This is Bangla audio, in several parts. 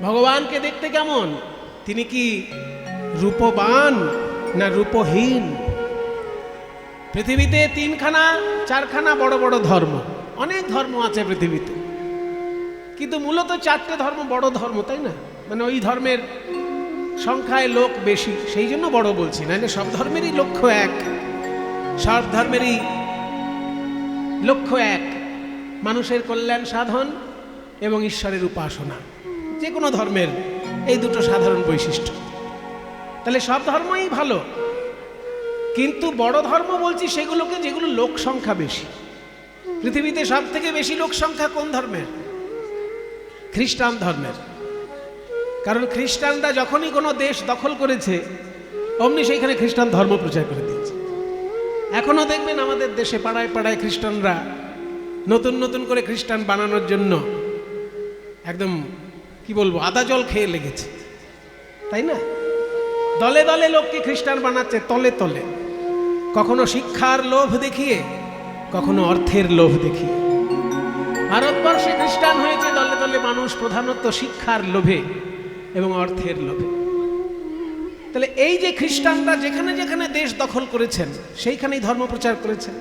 ভগবানকে দেখতে কেমন? তিনি কি রূপবান না রূপহীন? পৃথিবীতে 3-4খানা বড় বড় ধর্ম, অনেক ধর্ম আছে পৃথিবীতে, কিন্তু মূলত 4টে ধর্ম বড় ধর্ম, তাই না? মানে ওই ধর্মের সংখ্যায় লোক বেশি, সেই জন্য বড় বলছি, নাহলে সব ধর্মেরই লক্ষ্য এক, সব ধর্মেরই লক্ষ্য এক, মানুষের কল্যাণ সাধন এবং ঈশ্বরের উপাসনা। যে কোনো ধর্মের এই দুটো সাধারণ বৈশিষ্ট্য। তাহলে সব ধর্মই ভালো, কিন্তু বড় ধর্ম বলছি সেগুলোকে যেগুলো লোক সংখ্যা বেশি। পৃথিবীতে সব থেকে বেশি লোক সংখ্যা কোন ধর্মের? খ্রিস্টান ধর্মের। কারণ খ্রিস্টানরা যখনই কোনো দেশ দখল করেছে অমনি সেইখানে খ্রিস্টান ধর্ম প্রচার করে দিয়েছে। এখনো দেখবেন আমাদের দেশে পাড়ায় পাড়ায় খ্রিস্টানরা নতুন নতুন করে খ্রিস্টান বানানোর জন্য একদম কি বলবো আদা জল খেয়ে লেগেছে, তাই না? দলে দলে লোককে খ্রিস্টান বানাচ্ছে, তলে তলে, কখনো শিক্ষার লোভ দেখিয়ে, কখনো অর্থের লোভ দেখিয়ে। ভারতবর্ষে খ্রিস্টান হয়েছে দলে দলে মানুষ প্রধানত শিক্ষার লোভে এবং অর্থের লোভে। তাহলে এই যে খ্রিস্টানরা যেখানে যেখানে দেশ দখল করেছেন সেইখানেই ধর্ম প্রচার করেছেন।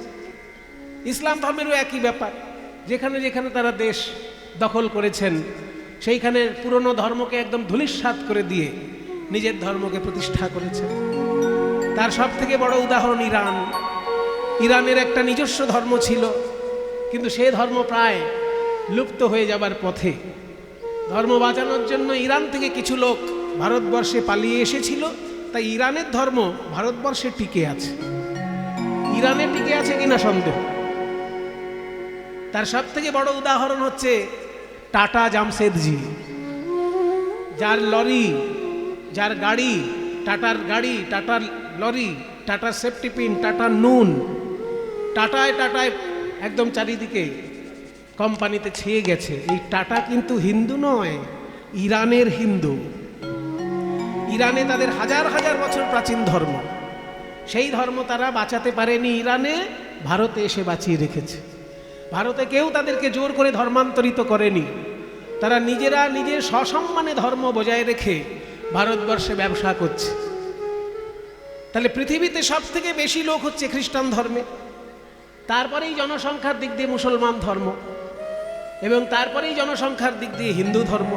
ইসলাম ধর্মেরও একই ব্যাপার, যেখানে যেখানে তারা দেশ দখল করেছেন সেইখানে পুরনো ধর্মকে একদম ধূলিসাৎ করে দিয়ে নিজের ধর্মকে প্রতিষ্ঠা করেছেন। তার সব থেকে বড় উদাহরণ ইরান। ইরানের একটা নিজস্ব ধর্ম ছিল, কিন্তু সে ধর্ম প্রায় লুপ্ত হয়ে যাবার পথে। ধর্ম বাঁচানোর জন্য ইরান থেকে কিছু লোক ভারতবর্ষে পালিয়ে এসেছিল, তাই ইরানের ধর্ম ভারতবর্ষে টিকে আছে। ইরানে টিকে আছে কিনা সন্দেহ। তার সব থেকে বড় উদাহরণ হচ্ছে টাটা জামশেদজি, যার লরি, যার গাড়ি, টাটার গাড়ি, টাটার লরি, টাটার সেফটি পিন, টাটা নুন, টাটায় টাটায় একদম চারিদিকে কোম্পানিতে ছেয়ে গেছে। এই টাটা কিন্তু হিন্দু নয়, ইরানের হিন্দু। ইরানে তাদের হাজার হাজার বছর প্রাচীন ধর্ম, সেই ধর্ম তারা বাঁচাতে পারেনি ইরানে, ভারতে এসে বাঁচিয়ে রেখেছে। ভারতে কেউ তাদেরকে জোর করে ধর্মান্তরিত করেনি, তারা নিজেরা নিজের সসম্মানে ধর্ম বজায় রেখে ভারতবর্ষে ব্যবসা করছে। তাহলে পৃথিবীতে সব থেকে বেশি লোক হচ্ছে খ্রিস্টান ধর্মে, তারপরেই জনসংখ্যার দিক দিয়ে মুসলমান ধর্ম, এবং তারপরেই জনসংখ্যার দিক দিয়ে হিন্দু ধর্ম,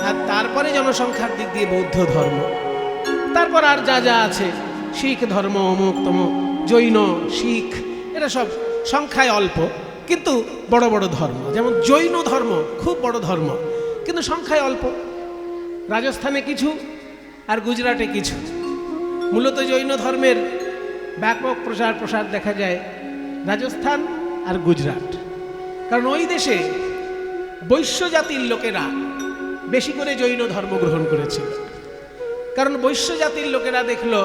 আর তারপরে জনসংখ্যার দিক দিয়ে বৌদ্ধ ধর্ম, তারপর আর যা যা আছে শিখ ধর্ম, অমুক তমুক, জৈন, শিখ, এরা সব সংখ্যায় অল্প কিন্তু বড় বড় ধর্ম। যেমন জৈন ধর্ম খুব বড় ধর্ম, কিন্তু সংখ্যায় অল্প। রাজস্থানে কিছু আর গুজরাটে কিছু। মূলত জৈন ধর্মের ব্যাপক প্রসার দেখা যায় রাজস্থান আর গুজরাট, কারণ ওই দেশে বৈশ্য জাতির লোকেরা বেশি করে জৈন ধর্ম গ্রহণ করেছিল। কারণ বৈশ্য জাতির লোকেরা দেখলো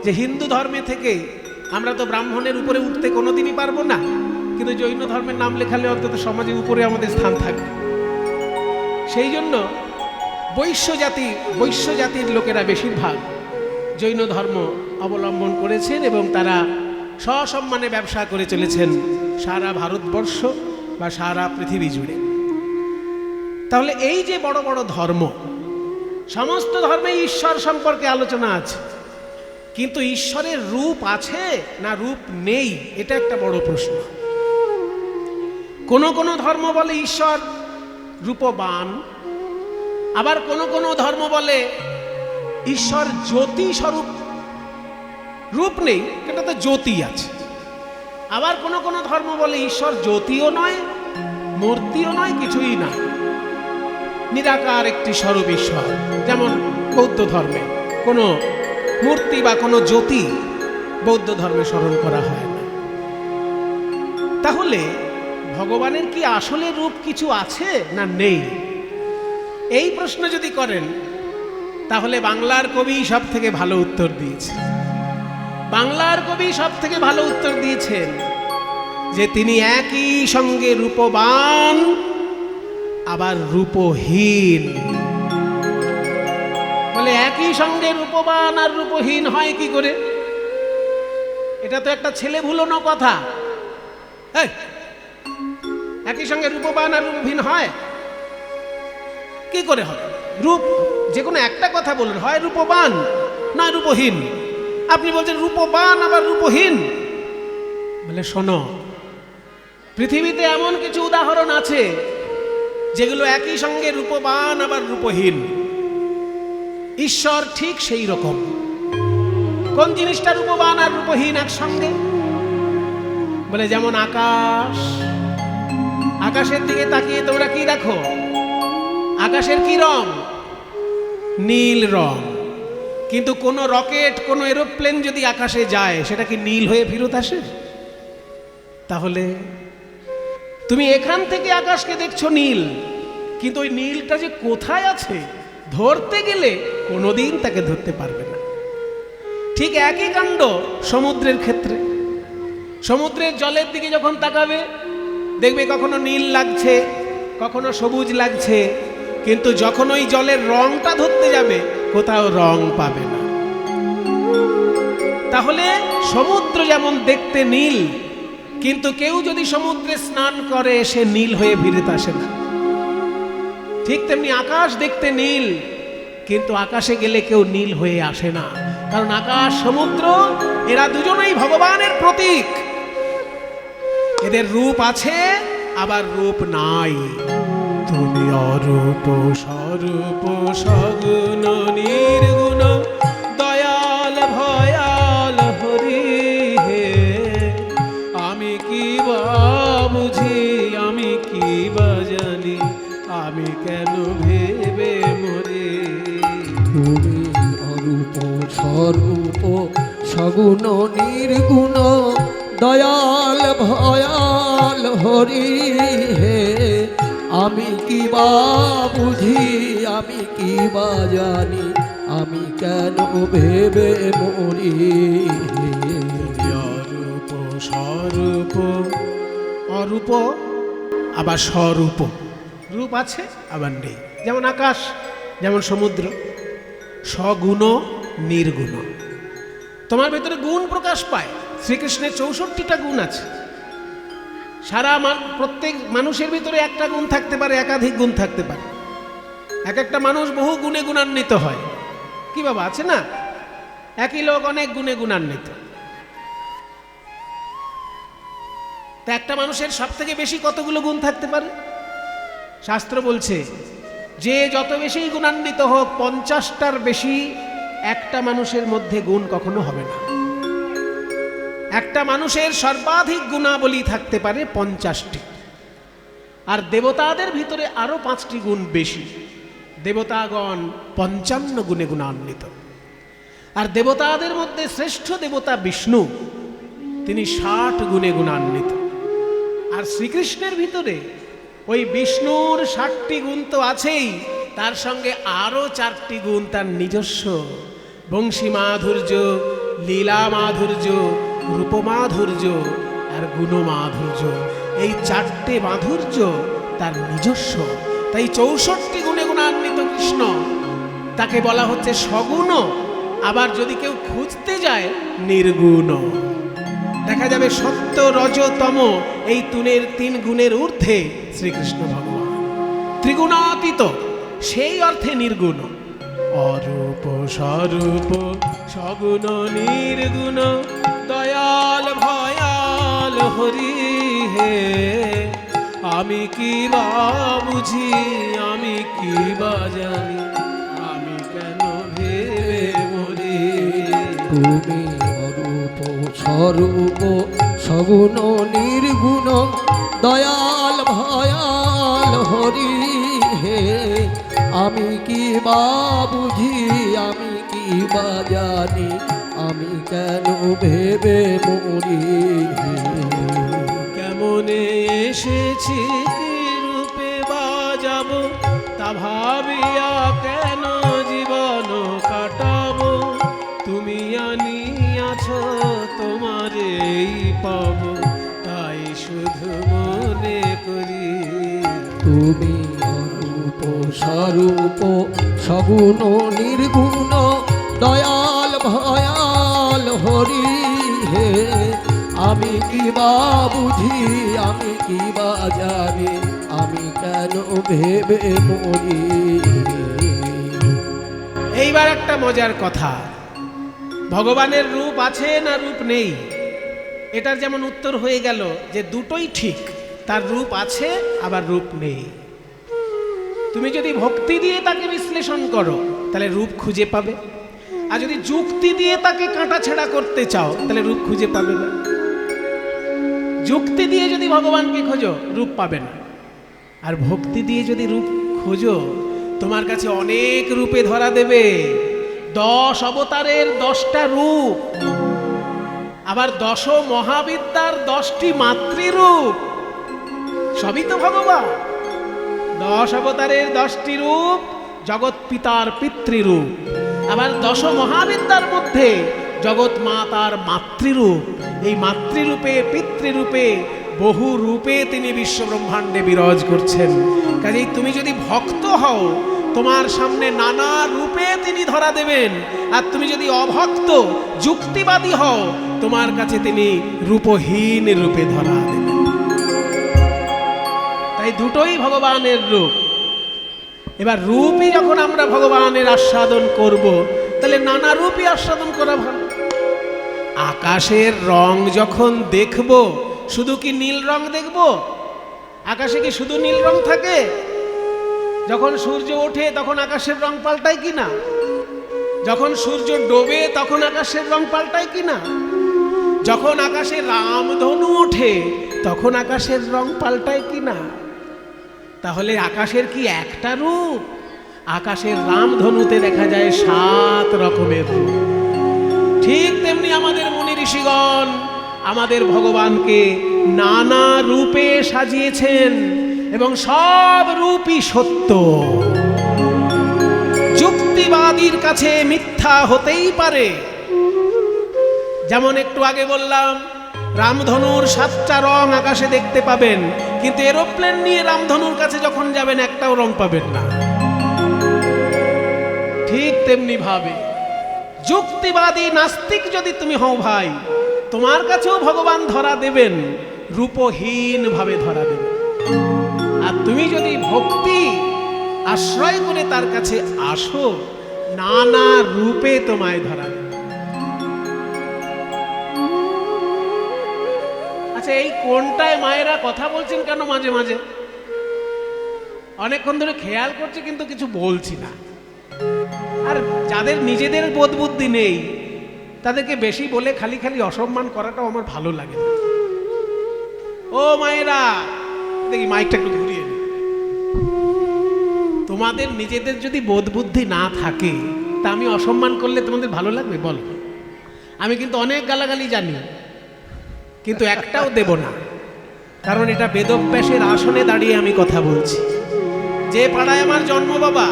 যে হিন্দু ধর্মে থেকে আমরা তো ব্রাহ্মণের উপরে উঠতে কোনোদিনই পারবো না, কিন্তু জৈন ধর্মের নাম লেখালে অন্তত সমাজে উপরে আমাদের স্থান থাকবে। সেই জন্য বৈশ্য জাতির লোকেরা বেশিরভাগ জৈন ধর্ম অবলম্বন করেছেন এবং তারা সসম্মানে ব্যবসা করে চলেছেন সারা ভারতবর্ষ বা সারা পৃথিবী জুড়ে। তাহলে এই যে বড় বড় ধর্ম, সমস্ত ধর্মে ঈশ্বর সম্পর্কে আলোচনা আছে, কিন্তু ঈশ্বরের রূপ আছে না রূপ নেই, এটা একটা বড় প্রশ্ন। কোন কোন ধর্ম বলে ঈশ্বর রূপবান, আবার কোন কোন ধর্ম বলে ঈশ্বর জ্যোতি স্বরূপ, রূপ নেই, এটা তো জ্যোতি আছে। আবার কোন কোন ধর্ম বলে ঈশ্বর জ্যোতিও নয়, মূর্তিও নয়, কিছুই না, নিরাকার একটি স্বরূপ ঈশ্বর। যেমন বৌদ্ধ ধর্মে কোনো মূর্তি বা কোনো জ্যোতি বৌদ্ধ ধর্মে স্মরণ করা হয় না। তাহলে ভগবানের কি আসলে রূপ কিছু আছে না নেই? এই প্রশ্ন যদি করেন তাহলে বাংলার কবি সব থেকে ভালো উত্তর দিয়েছে। বাংলার কবি সব থেকে ভালো উত্তর দিয়েছেন যে তিনি একই সঙ্গে রূপবান আবার রূপহীন। বলে একই সঙ্গে রূপবান আর রূপহীন হয় কি করে? এটা তো একটা ছেলে ভুলোনো কথা। একই সঙ্গে রূপবান আর রূপহীন হয় কি করে হবে? রূপ যে কোনো একটা কথা বলুন, হয় রূপবান না রূপহীন। আপনি বলছেন রূপবান আবার রূপহীন, বলে শোনো, পৃথিবীতে এমন কিছু উদাহরণ আছে যেগুলো একই সঙ্গে রূপবান আবার রূপহীন। ঈশ্বর ঠিক সেই রকম। কোন জিনিসটা রূপবান আর রূপহীন একসঙ্গে? বলে যেমন আকাশ। আকাশের দিকে তাকিয়ে তোমরা কি দেখো? আকাশের কি রং? নীল রং। কিন্তু কোন রকেট, কোন এরোপ্লেন যদি আকাশে যায়, সেটা কি নীল হয়ে ফেরত আসে? তাহলে তুমি এখান থেকে আকাশকে দেখছো নীল, কিন্তু ওই নীলটা যে কোথায় আছে ধরতে গেলে কোনোদিন তাকে ধরতে পারবে না। ঠিক একই কাণ্ড সমুদ্রের ক্ষেত্রে। সমুদ্রের জলের দিকে যখন তাকাবে দেখবে কখনো নীল লাগছে, কখনো সবুজ লাগছে, কিন্তু যখন ওই জলের রংটা ধরতে যাবে কোথাও রং পাবে না। তাহলে সমুদ্র যেমন দেখতে নীল, কিন্তু কেউ যদি সমুদ্রে স্নান করে সে নীল হয়ে ফিরতে আসে না। ঠিক তেমনি আকাশ দেখতে নীল, কিন্তু আকাশে গেলে কেউ নীল হয়ে আসে না, কারণ আকাশ সমুদ্র এরা দুজনেই ভগবানের প্রতীক। এদের রূপ আছে আবার রূপ নাই। তুমি অরূপ স্বরূপ সগুণ নির্গুণ দয়াল ভয়াল হরি হে। আমি কি বা বুঝি, আমি কি বা জানি, আমি কেন ভেবে মরি। তুমি অরূপ স্বরূপ সগুণ নির্গুণ দয়াল ভয়াল হরি হে। আমি কি বা বুঝি, আমি কি বা জানি, আমি কেন ভেবে মরি। অরূপ স্বরূপ, অরূপ আবার স্বরূপ, রূপ আছে আবার নেই। যেমন আকাশ, যেমন সমুদ্র। সগুণ নির্গুণ, তোমার ভেতরে গুণ প্রকাশ পায়। শ্রীকৃষ্ণের 64টা গুণ আছে। সারা প্রত্যেক মানুষের ভিতরে একটা গুণ থাকতে পারে, একাধিক গুণ থাকতে পারে। এক একটা মানুষ বহু গুণে গুণান্বিত হয়। কি বাবা, আছে না? একই লোক অনেক গুণে গুণান্বিত। তা একটা মানুষের সব থেকে বেশি কতগুলো গুণ থাকতে পারে? শাস্ত্র বলছে যে যত বেশি গুণান্বিত হোক, 50টার বেশি একটা মানুষের মধ্যে গুণ কখনো হবে না। একটা মানুষের সর্বাধিক গুণাবলী থাকতে পারে 50টি। আর দেবতাদের ভিতরে আরো 5টি গুণ বেশি। দেবতাগণ 55 গুণে গুণান্বিত। আর দেবতাদের মধ্যে শ্রেষ্ঠ দেবতা বিষ্ণু, তিনি 60 গুণে গুণান্বিত। আর শ্রীকৃষ্ণের ভিতরে ওই বিষ্ণুর 60টি গুণ তো আছেই, তার সঙ্গে আরো 4টি গুণ তার নিজস্ব। বংশী মাধুর্য, লীলা মাধুর্য, রূপমাধুর্য আর গুণমাধুর্য, এই 4টে মাধুর্য তার নিজস্ব। তাই 64 গুণে গুণান্বিত কৃষ্ণ, তাকে বলা হচ্ছে সগুণ। আবার যদি কেউ খুঁজতে যায় নির্গুণ, দেখা যাবে সত্য রজ তম এই 3 গুণের ঊর্ধ্বে শ্রীকৃষ্ণ ভগবান। ত্রিগুণাতীত, সেই অর্থে নির্গুণ। অরূপ স্বরূপ সগুণ নির্গুণ দয়াল ভয়াল হরি হে। আমি কি বা বুঝি, আমি কি বা জানি, আমি কেন ভেবে মরি। তুমি অরূপ স্বরূপ সগুণ নির্গুণ দয়াল ভয়াল হরি হে। আমি কি বা বুঝি, আমি কি বা জানি, আমি কেন ভেবে মরি। কেমনে এসেছি, কি রূপে বা যাব, তা ভাবিয়া কেন জীবন কাটাবো। তুমি আনিয়াছ তোমারেই পাব, তাই শুধু মনে করি। তুমি অরূপ স্বরূপ সগুণ নির্গুণ দয়াল ভয়াল হরি হে। আমি কি বা বুঝি, আমি কি বা জানি, আমি কেন ভেবে মরি। এইবার একটা মজার কথা, ভগবানের রূপ আছে না রূপ নেই? এটার যেমন উত্তর হয়ে গেল যে দুটোই ঠিক, তার রূপ আছে আবার রূপ নেই। তুমি যদি ভক্তি দিয়ে তাকে বিশ্লেষণ করো তাহলে রূপ খুঁজে পাবে, আর যদি যুক্তি দিয়ে তাকে কাটাছেঁড়া করতে চাও তাহলে রূপ খুঁজে পাবে না। যুক্তি দিয়ে যদি ভগবানকে খোঁজো রূপ পাবে না, আর ভক্তি দিয়ে যদি রূপ খোঁজো তোমার কাছে অনেক রূপে ধরা দেবে। 10 অবতারের 10টা রূপ, আবার 10 মহাবিদ্যার 10টি মাতৃরূপ, সবই তো ভগবান। 10 অবতারের 10টি রূপ জগৎ পিতার পিতৃরূপ, আবার 10 মহাবিদ্যার মধ্যে জগৎ মাতার মাতৃরূপ। এই মাতৃরূপে পিতৃরূপে বহু রূপে তিনি বিশ্ব ব্রহ্মাণ্ডে বিরাজ করছেন। কাজেই তুমি যদি ভক্ত হও তোমার সামনে নানা রূপে তিনি ধরা দেবেন, আর তুমি যদি অভক্ত যুক্তিবাদী হও তোমার কাছে তিনি রূপহীন রূপে ধরা দেবেন। তাই দুটোই ভগবানের রূপ। এবার রূপই যখন আমরা ভগবানের আস্বাদন করব তাহলে নানা রূপই আস্বাদন করা ভালো। আকাশের রং যখন দেখব শুধু কি নীল রং দেখব? আকাশে কি শুধু নীল রং থাকে? যখন সূর্য ওঠে তখন আকাশের রং পাল্টায় কি না? যখন সূর্য ডোবে তখন আকাশের রং পাল্টায় কি না? যখন আকাশে রামধনু ওঠে তখন আকাশের রং পাল্টায় কি না? তাহলে আকাশের কি একটা রূপ? আকাশের রামধনুতে দেখা যায় 7 রকমের রূপ। ঠিক তেমনি আমাদের মুনি ঋষিগণ আমাদের ভগবানকে নানা রূপে সাজিয়েছেন এবং সব রূপই সত্য। যুক্তিবাদীর কাছে মিথ্যা হতেই পারে। যেমন একটু আগে বললাম রামধনুর 7টা রং আকাশে দেখতে পাবেন, কিন্তু এরোপ্লেন নিয়ে রামধনুর কাছে যখন যাবেন একটাও রং পাবেন না। ঠিক তেমনি ভাবে যুক্তিবাদী নাস্তিক যদি তুমি হও ভাই, তোমার কাছেও ভগবান ধরা দেবেন, রূপহীন ভাবে ধরা দেবেন। আর তুমি যদি ভক্তি আশ্রয় করে তার কাছে আসো নানা রূপে তোমায় ধরা দেবে। আচ্ছা, এই কোনটায় মায়েরা কথা বলছেন কেন মাঝে মাঝে? অনেকক্ষণ ধরে খেয়াল করছি কিন্তু কিছু বলছি না। আর যাদের নিজেদের বোধ বুদ্ধি নেই তাদেরকে বেশি বলে খালি খালি অসম্মান করাটাও আমার ভালো লাগে না। ও মায়েরা, দেখি মাইকটা একটু ঘুরিয়ে নি। তোমাদের নিজেদের যদি বোধ বুদ্ধি না থাকে তা আমি অসম্মান করলে তোমাদের ভালো লাগবে? বল। আমি কিন্তু অনেক গালাগালি জানি, কিন্তু একটাও দেব না, কারণ এটা বেদব্যাসের আসনে দাঁড়িয়ে আমি কথা বলছি। যে পাড়ায় আমার জন্ম, বাবা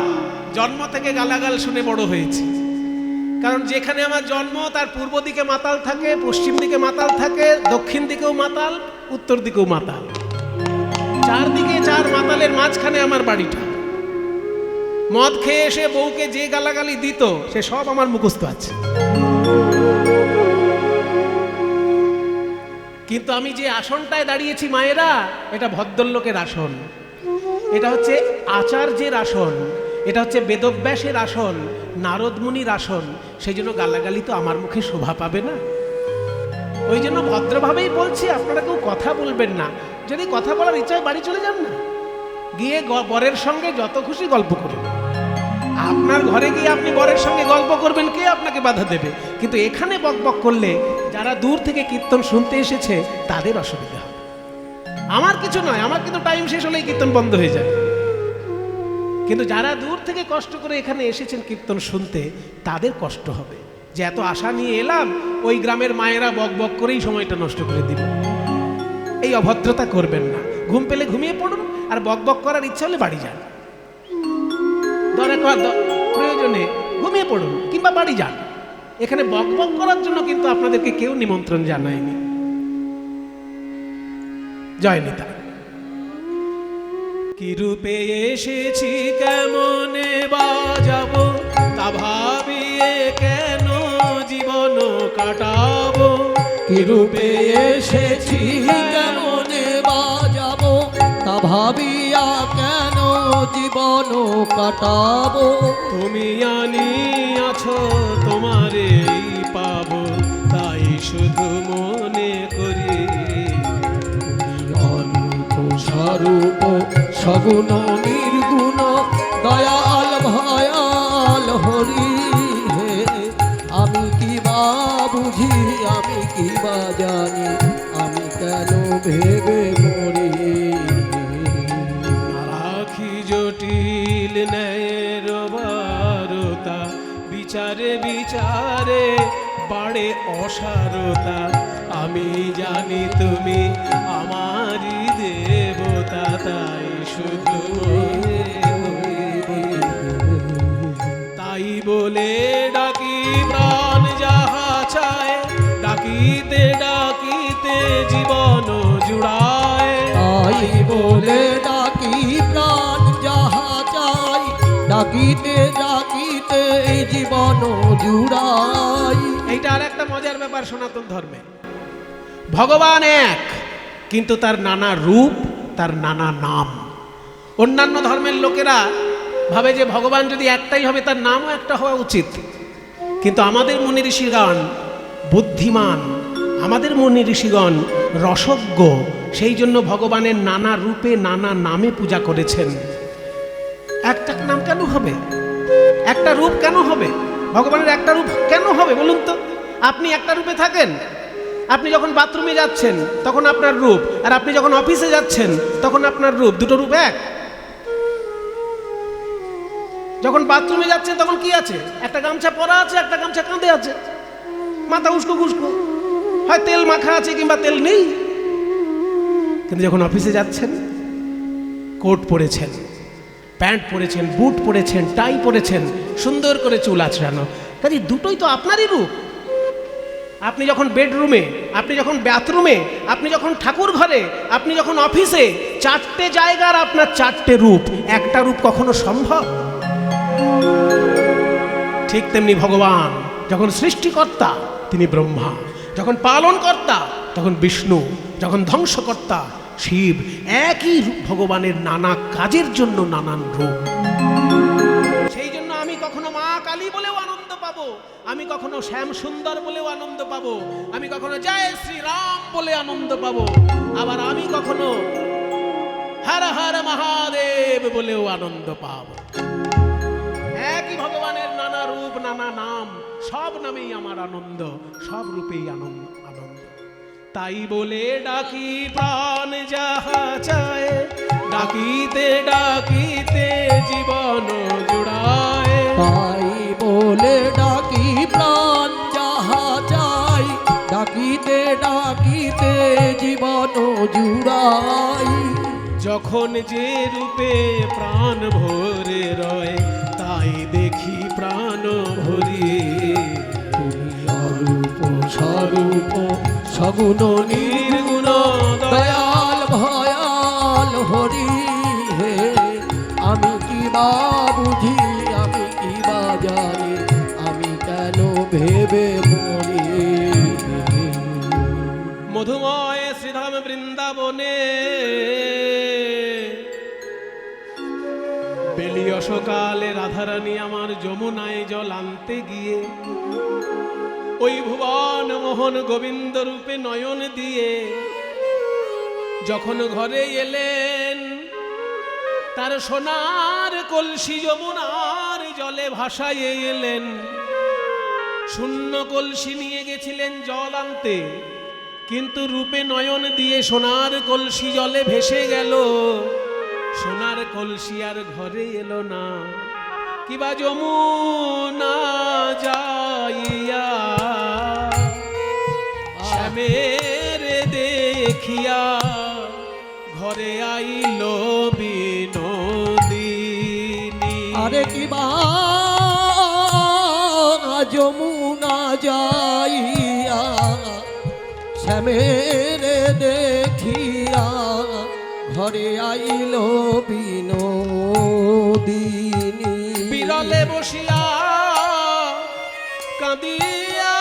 জন্ম থেকে গালাগাল শুনে বড় হয়েছে। কারণ যেখানে আমার জন্ম তার পূর্ব দিকে মাতাল থাকে, পশ্চিম দিকে মাতাল থাকে, দক্ষিণ দিকেও মাতাল, উত্তর দিকেও মাতাল, 4 দিকে 4 মাতালের মাঝখানে আমার বাড়িটা। মদ খেয়ে এসে বউকে যে গালাগালি দিত সে সব আমার মুখস্থ আছে। কিন্তু আমি যে আসনটায় দাঁড়িয়েছি মায়েরা, এটা ভদ্রলোকের আসন, এটা হচ্ছে আচার্যের আসন, এটা হচ্ছে বেদব্যাসের আসন, নারদ মুনির আসন। সেই জন্য গালাগালি তো আমার মুখে শোভা পাবে না। ওই জন্য ভদ্রভাবেই বলছি, আপনারা কেউ কথা বলবেন না। যদি কথা বলার ইচ্ছা হয় বাড়ি চলে যান না, গিয়ে বরের সঙ্গে যত খুশি গল্প করুন। আপনার ঘরে গিয়ে আপনি বরের সঙ্গে গল্প করবেন, কে আপনাকে বাধা দেবে? কিন্তু এখানে বকবক করলে যারা দূর থেকে কীর্তন শুনতে এসেছে তাদের অসুবিধা হবে। আমার কিছু নয়, আমার কিন্তু টাইম শেষ হলেই কীর্তন বন্ধ হয়ে যায়। কিন্তু যারা দূর থেকে কষ্ট করে এখানে এসেছেন কীর্তন শুনতে তাদের কষ্ট হবে যে এত আশা নিয়ে এলাম, ওই গ্রামের মায়েরা বকবক করেই সময়টা নষ্ট করে দিল। এই অভদ্রতা করবেন না। ঘুম পেলে ঘুমিয়ে পড়ুন, আর বকবক করার ইচ্ছা হলে বাড়ি যান। প্রয়োজনে ঘুমিয়ে পড়ুন কিংবা বাড়ি যান। এখানে বকবক করার জন্য কিন্তু আপনাদেরকে কেউ নিমন্ত্রণ জানায়নি। জয় নিতাই। কি রূপে এসেছি কেমনে বাজাবো, তা ভাবিয়ে কেন জীবন কাটাবো। কি রূপে এসেছি কেমনে বাজাবো, তা ভাবিয়া কেন জীবন কাটাবো। তুমি আনি সগুণ নির্গুণ দয়াল ভয়াল হরি হে আমি কি বা বুঝি আমি কি বা জানি আমি কেন ভেবে মরি রাখি জটিল ন্যায়ের বারতা বিচারে বিচারে বাড়ে অসারতা আমি জানি তুমি আমারই দেবতা তাই শুধু তাই বলে ডাকি প্রাণ যাহা চায় ডাকিতে ডাকিতে জীবন জুড়ায় তাই বলে ডাকি প্রাণ যাহা চাই ডাকিতে ডাকিতে জীবন জুড়াই। এইটা আর একটা মজার ব্যাপার সনাতন ধর্মে, ভগবান এক কিন্তু তার নানা রূপ তার নানা নাম। অন্যান্য ধর্মের লোকেরা ভাবে যে ভগবান যদি একটাই হবে তার নামও একটা হওয়া উচিত, কিন্তু আমাদের মুনি ঋষিগণ বুদ্ধিমান, আমাদের মুনি ঋষিগণ রসজ্ঞ, সেই জন্য ভগবানের নানা রূপে নানা নামে পূজা করেছেন। একটা নাম কেন হবে, একটা রূপ কেন হবে, ভগবানের একটা রূপ কেন হবে বলুন তো? আপনি একটা রূপে থাকেন, আপনি যখন বাথরুমে যাচ্ছেন তখন আপনার রূপ, আর আপনি যখন অফিসে যাচ্ছেন তখন আপনার রূপ, দুটো রূপ এক? যখন বাথরুমে যাচ্ছেন তখন কি আছে, একটা গামছা পরা আছে, একটা গামছা কাঁধে আছে, মাথা উস্কো খুস্কো, হয় তেল মাখা আছে কিংবা তেল নেই। কিন্তু যখন অফিসে যাচ্ছেন কোট পরেছেন, প্যান্ট পরেছেন, বুট পরেছেন, টাই পরেছেন, সুন্দর করে চুল আঁচড়ানো, কাজে দুটোই তো আপনারই রূপ। আপনি যখন বেডরুমে, আপনি যখন বাথরুমে, আপনি যখন ঠাকুর ঘরে, আপনি যখন অফিসে, চারটে জায়গার আপনার চারটে রূপ, একটা রূপ কখনো সম্ভব? ঠিক তেমনি ভগবান যখন সৃষ্টিকর্তা তিনি ব্রহ্মা, যখন পালনকর্তা তখন বিষ্ণু, যখন ধ্বংসকর্তা শিব। একই ভগবানের নানা কাজের জন্য নানান রূপ। সেই জন্য আমি কখনো মা কালী বলেও আনন্দ পাবো, আমি কখনো শ্যাম সুন্দর বলেও আনন্দ পাবো, আমি কখনো জয় শ্রীরাম বলে আনন্দ পাবো, আবার আমি কখনো হর হর মহাদেব বলেও আনন্দ পাবো। একই ভগবানের নানা রূপ নানা নাম, সব নামেই আমার আনন্দ, সব রূপেই আনন্দ আনন্দ। তাই বলে ডাকি প্রাণ যাহা চায় ডাকিতে ডাকিতে জীবন জুড়ায়। তাই বলে ডাকি প্রাণ যাহা চাই ডাকিতে ডাকিতে জীবন জুড়াই। যখন যে রূপে প্রাণ ভরে রয় তাই দেখি প্রাণ ভরিয়ে। অরূপ স্বরূপ সগুণ নির্গুণ দয়াল ভয়াল হরি হে আমি কি বা বুঝি আমি কি বা জানি আমি কেন ভেবে মরি। মধুময় শ্রীধাম বৃন্দাবনে বেলিয় সকালে রাধারানী আমার যমুনায় জল আনতে গিয়ে ওই ভুবন মোহন গোবিন্দ রূপে নয়ন দিয়ে যখন ঘরে এলেন, তার সোনার কলসি যমুনার জলে ভাসাইয়ে এলেন। শূন্য কলসি নিয়ে গেছিলেন জল আনতে, কিন্তু রূপে নয়ন দিয়ে সোনার কলসি জলে ভেসে গেল। সোনার কলসি আর ঘরে এলো না, কিবা যমুনা যাইয়া শ্যামের দেখিয়া ঘরে আইল বিনোদিনী। আরে কিবা যমুনা যাইয়া শ্যামের দেখিয়া ঘরে আইল বিনোদিনী। বিরলে বসিয়া কাঁদিয়া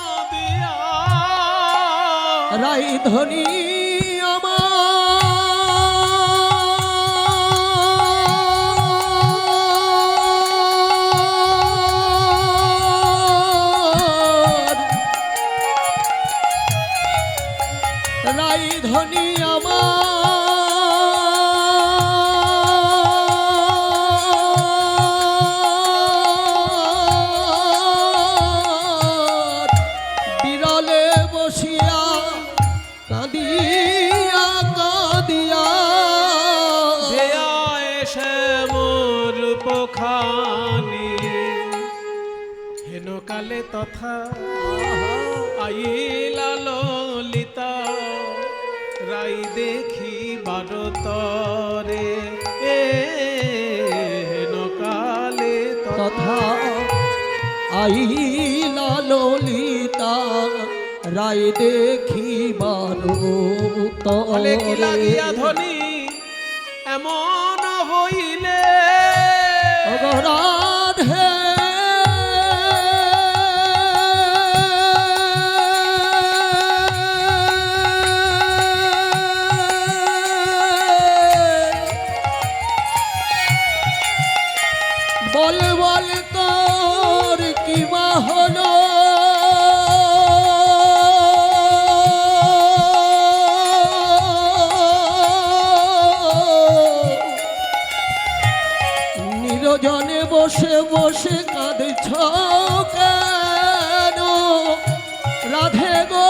কাঁদিয়া রাইধনী আমার রাইধনী আমার শ্যামরূপখানি হেন কালে তথা আইলা ললিতা রাই দেখি বারতরে হেন কালে তথা আইলা ললিতা রায় দেখিবার বলে কি তরে লাগিয়া ধ্বনি এমন হইলে রাধে বল বল তোর কি বা হলো নিরজনে বসে বসে কাঁদছ কেন রাধে গো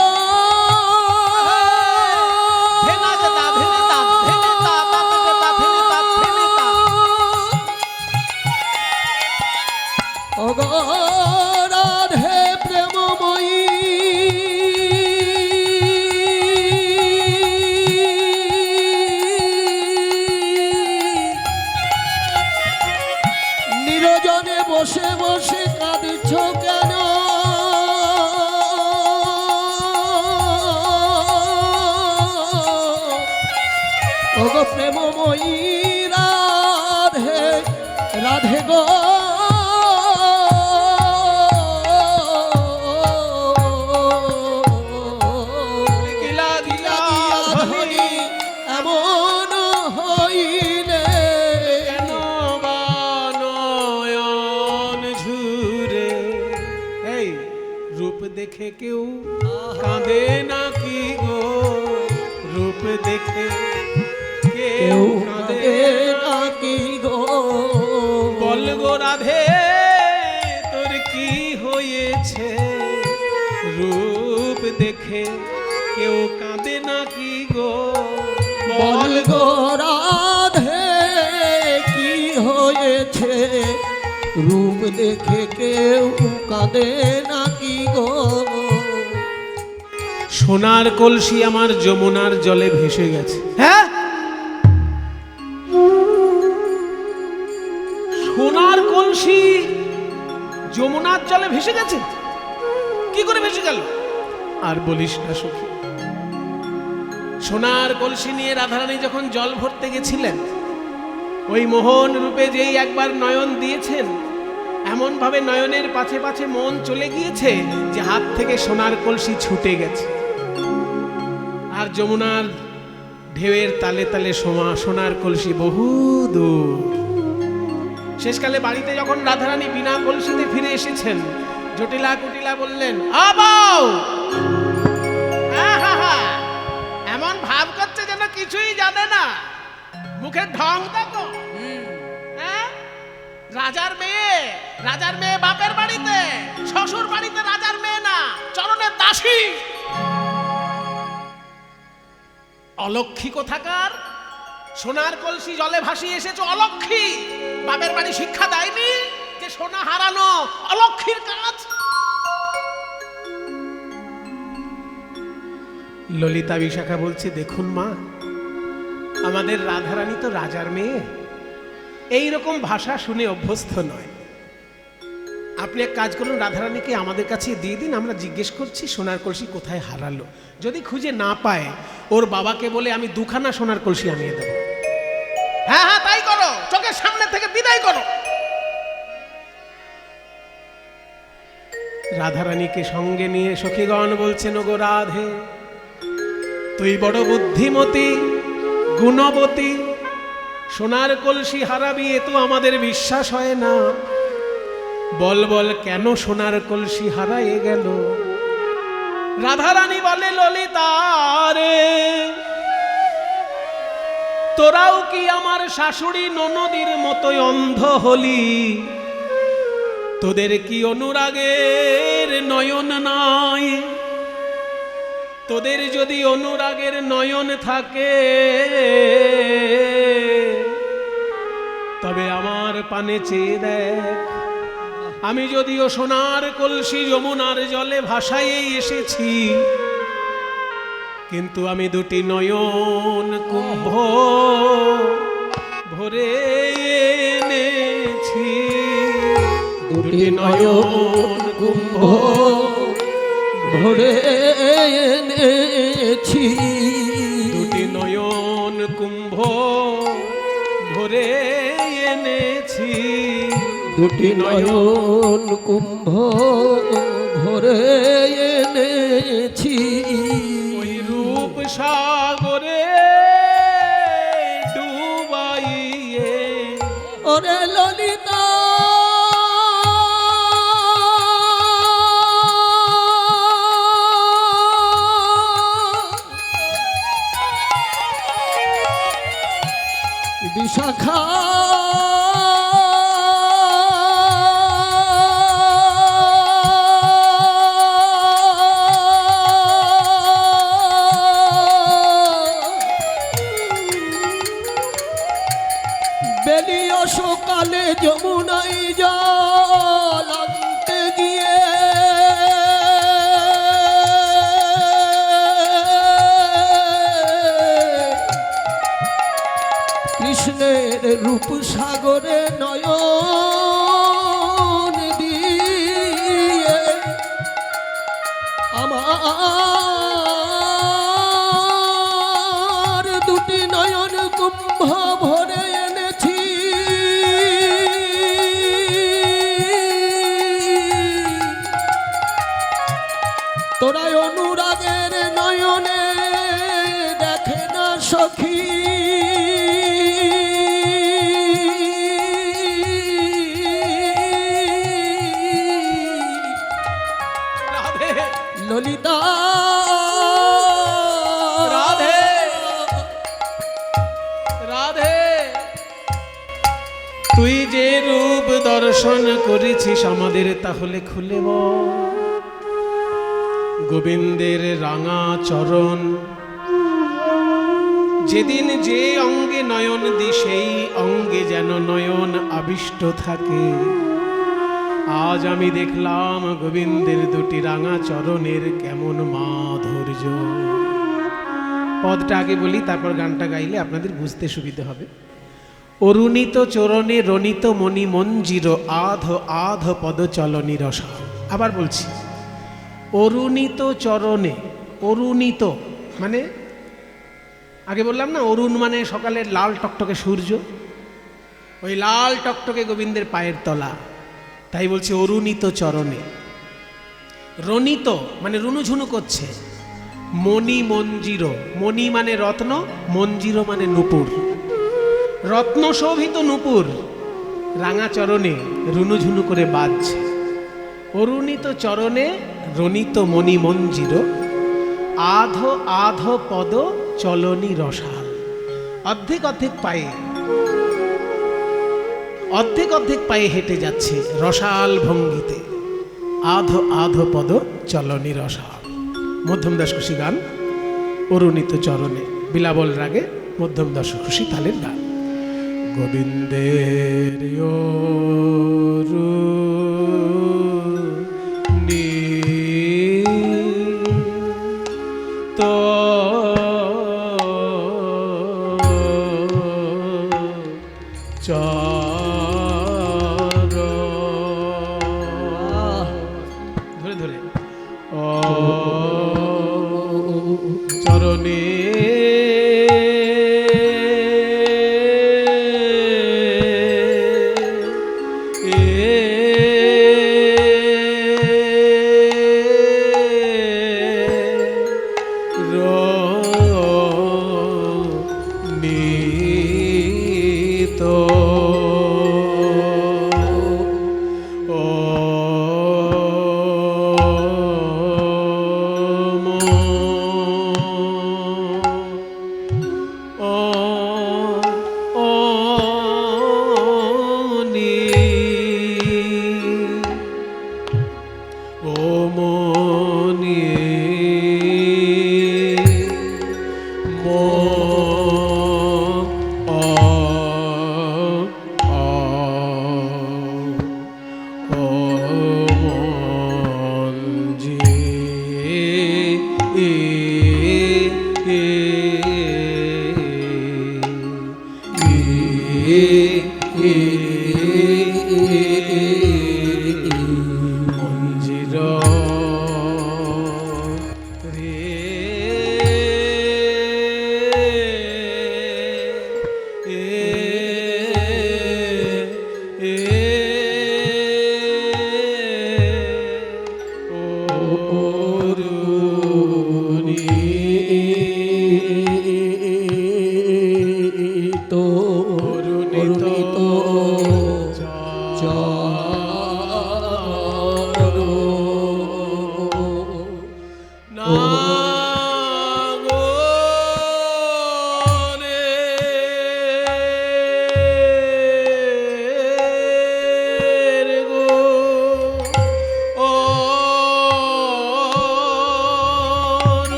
ওগো রাধে প্রেমময়ী নিরজনে বসে বসে কাঁদছ কেন ওগো প্রেমময়ী রাধে রাধে গো কি লাগিয়া ধ্বনি এমন হইলে কেন বা নয়ন ঝুরে এই রূপ দেখে কেউ কাঁদে নাকি গো রূপ দেখে কেউ কেউ কাঁদে কাঁদে নাকি গো বল গো রাধে তোর কি হয়েছে রূপ দেখে কেউ কাঁদে নাকি গো বল গো রাধে কি হয়েছে রূপ দেখে কেউ কাঁদে নাকি গো সোনার কলসি আমার যমুনার জলে ভেসে গেছে হ্যাঁ সোনার কলসি যমুনার জলে ভেসে গেছে কি করে ভেসে গেল আর বলিস না সখী সোনার কলসি নিয়ে রাধারানী যখন জল ভরতে গেছিলেন ওই মোহন রূপে যেই একবার নয়ন দিয়েছেন এমন ভাবে নয়নের পাছে পাছে মন চলে গিয়েছে যে হাত থেকে সোনার কলসি ছুটে গেছে আর যমুনার ঢেউয়ের তালে তালে সোনার কলসি বহু দূর শেষকালে বাড়িতে যখন রাধারানী বিনা কলসিতে ফিরে এসেছেন জটিলা কুটিলা বললেন আবাও এমন ভাব করছে যেন কিছুই জানে না মুখের ঢং দেখো হ্যাঁ? রাজার মেয়ে বাপের বাড়িতে শ্বশুর বাড়িতে রাজার মেয়ে না চরণের দাসী অলক্ষী কোথাকার সোনার কলসি জলে ভাসিয়ে এসেছো অলক্ষী বাপের বাড়ি শিক্ষা দেয়নি যে সোনা হারানো অলক্ষীর কাজ ললিতা বিশাখা বলছে দেখুন মা আমাদের রাধারানী তো রাজার মেয়ে এই রকম ভাষা শুনে অভ্যস্ত নয় আপনি এক কাজ করুন রাধারানীকে আমাদের কাছে দিয়ে দিন আমরা জিজ্ঞেস করছি সোনার কলসি কোথায় হারালো যদি খুঁজে না পায় ওর বাবাকে বলে আমি দুখানা সোনার কলসি আনিয়ে দেব হ্যাঁ হ্যাঁ তাই করো চোখের সামনে থেকে বিদায় করো রাধারানীকে সঙ্গে নিয়ে সখীগণ বলছেন ওগো রাধে তুই বড় বুদ্ধিমতী গুণবতী সোনার কলসি হারাবি এ তো আমাদের বিশ্বাস হয় না বল বল কেন সোনার কলসি হারায়ে গেল রাধারানী বলে ললিতা রে তোরাও কি আমার শাশুড়ি ননদির মতোই অন্ধ হলি তোদের কি অনুরাগের নয়ন নাই তোদের যদি অনুরাগের নয়ন থাকে তবে আমার পানে চেয়ে দেখ, আমি যদিও সোনার কলসি যমুনার জলে ভাসাইয়েই এসেছি, কিন্তু আমি দুটি নয়ন কুম্ভ ভরে এনেছি। দুটি নয়ন কুম্ভ ভরে এনেছি। দুটি নয়ন কুম্ভ ভরে এনেছি। দুটি নয়ন কুম্ভ ভরে এনেছি। ওই রূপ সাগরে ডুবাইয়ে ওরে ললিতা বিশাখা বেলিও সকালে যমুনাই জল আনতে গিয়ে কৃষ্ণের রূপ সাগরে নয়ন দিয়ে আমার দুটি নয়ন কুম্ভ ভরে এনেছি। তোরা অনুরাগের নয়নে দেখে না সখী, রাধে ললিতা রাধে রাধে। তুই যে রূপ দর্শন করেছিস আমাদের, তাহলে খুলে বল গোবিন্দের রাঙা চরণ। যেদিন যে অঙ্গে নয়ন দি সেই অঙ্গে যেন নয়ন আবিষ্ট থাকে। আজ আমি দেখলাম গোবিন্দের দুটি রাঙা চরণের কেমন মাধুর্য। পদটা আগে বলি, তারপর গানটা গাইলে আপনাদের বুঝতে সুবিধা হবে। অরুণিত চরণে রণিত মণি মঞ্জির আধ আধ পদ চলনি রসা। আবার বলছি, অরুণিত চরণে, অরুণিত মানে আগে বললাম না, অরুণ মানে সকালের লাল টকটকে সূর্য, ওই লাল টকটকে গোবিন্দের পায়ের তলা, তাই বলছে অরুণিত চরণে। রণিত মানে রুনুঝুনু করছে। মণি মঞ্জির, মণি মানে রত্ন, মঞ্জির মানে নুপুর, রত্ন শোভিত নুপুর রাঙা চরণে রুনুঝুনু করে বাজছে। অরুণিত চরণে রণিত মণি মঞ্জির আধ আধ পদ চলনি রসাল। অর্ধেক অর্ধেক পায়ে, অর্ধেক অর্ধেক পায়ে হেঁটে যাচ্ছে রসাল ভঙ্গিতে। আধ আধ পদ চলনি রসাল। মধ্যম দশখুশি গান, অরুণিত চরণে, বিলাবল রাগে মধ্যম দশখুশি তালের গান। গোবিন্দের তো ধরে ধরে চরণে তো মঞ্জির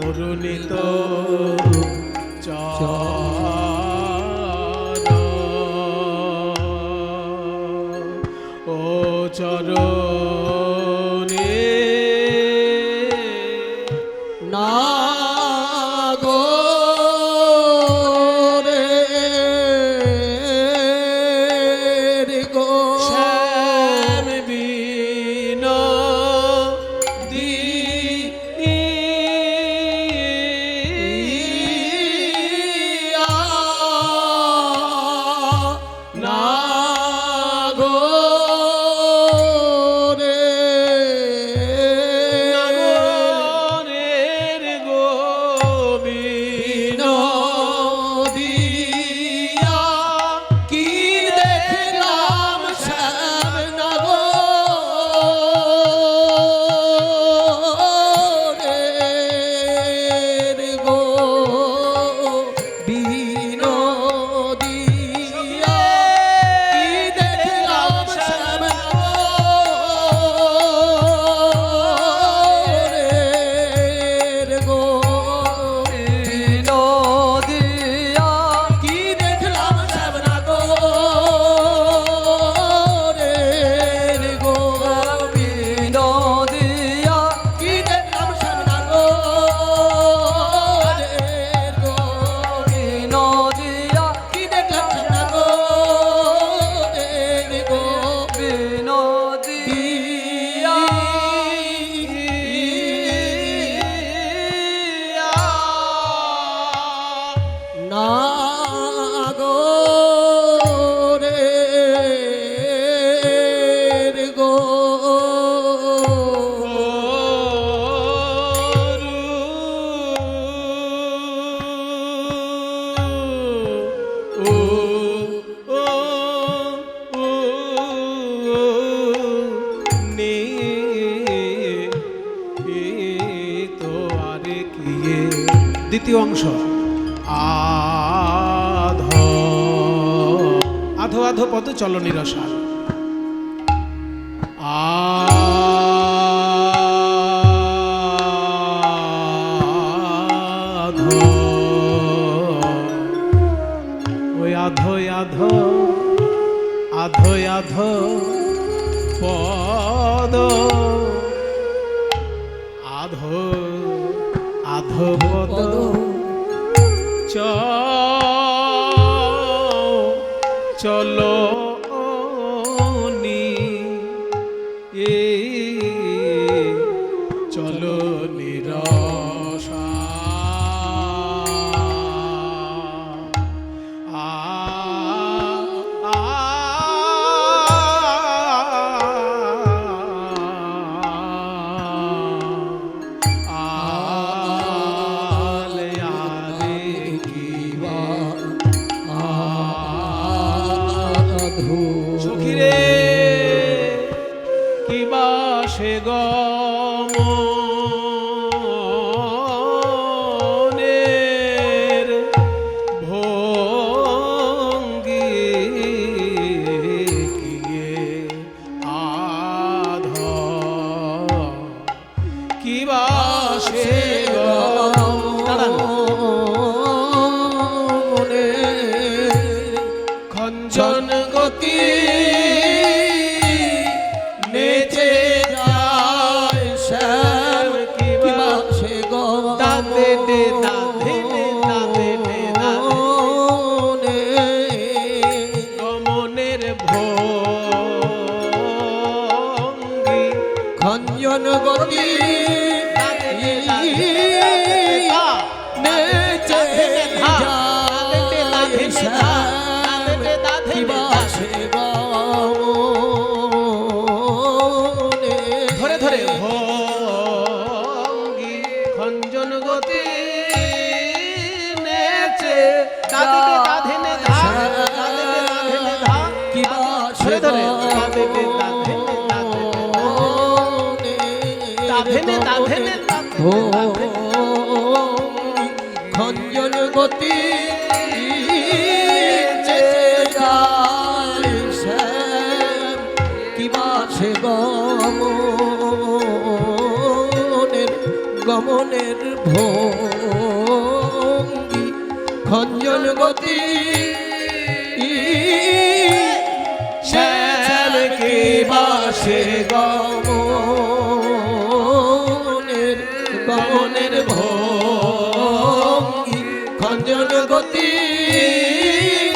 অরুণিত ও চরণে না গো রে গো শ্যাম বিন দ্বিতীয় অংশ আধো আধো আধো পদ চলনি রসাল আধো ওই আধো আধো আধো আধো পদ আধো আধো পদ চলো চলো নিরসা সখিরে কিবা সে গমনের ভঙ্গি কিয়ে আধ কিবা সে খঞ্জন গতি নেচে যায় শ্যাম কি কি বাসে দাদে দে দাদে দে দাদে দে দাদে গমনের ভঙ্গি খঞ্জন গতি নেচে যায় শ্যাম কি বাসে ধরে ধরে ভঙ্গি খঞ্জন গতি নেচে দাদে দে দাধে নে ধা দাদে দে দাধে নে ধা কি বাসে ধরে ধরে দাদে দে দাধে নে দাধে নে দাধে নে খঞ্জন গতি যেতে যায় শ্যাম কি বাসে গমনের ভঙ্গি খঞ্জন গতি শ্যাম কি বাসে গমনের ভঙ্গি খঞ্জন গতি